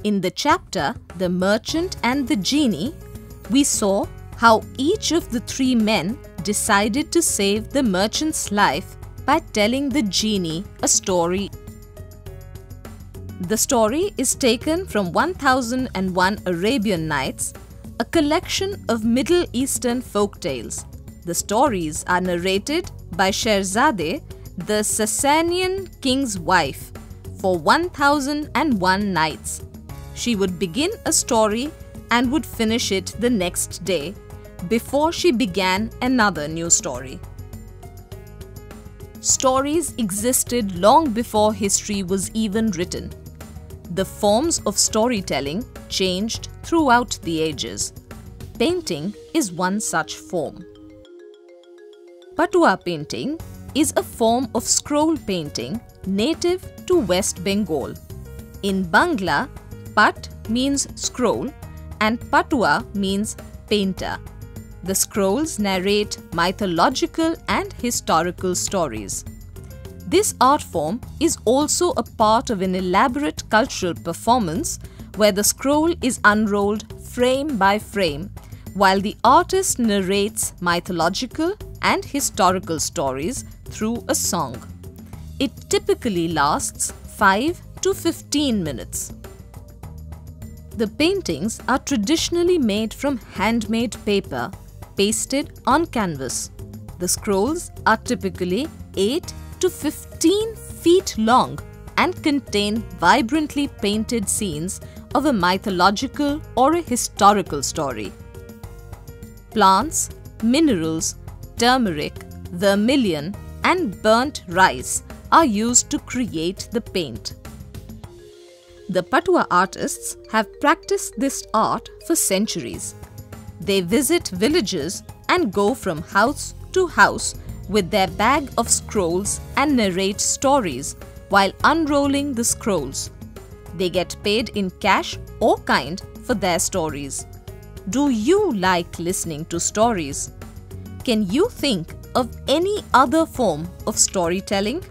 In the chapter The Merchant and the Genie, we saw how each of the three men decided to save the merchant's life by telling the genie a story. The story is taken from 1001 Arabian Nights, a collection of Middle Eastern folk tales. The stories are narrated by Sherzadeh, the Sasanian king's wife, for 1001 nights. She would begin a story and would finish it the next day before she began another new story. Stories existed long before history was even written. The forms of storytelling changed throughout the ages. Painting is one such form. Patua painting is a form of scroll painting native to West Bengal. In Bangla, Pat means scroll and Patua means painter. The scrolls narrate mythological and historical stories. This art form is also a part of an elaborate cultural performance where the scroll is unrolled frame by frame while the artist narrates mythological and historical stories through a song. It typically lasts 5 to 15 minutes. The paintings are traditionally made from handmade paper pasted on canvas. The scrolls are typically 8 to 15 feet long and contain vibrantly painted scenes of a mythological or a historical story. Plants, minerals, turmeric, vermilion, and burnt rice are used to create the paint. The Patua artists have practiced this art for centuries. They visit villages and go from house to house with their bag of scrolls and narrate stories while unrolling the scrolls. They get paid in cash or kind for their stories. Do you like listening to stories? Can you think of any other form of storytelling?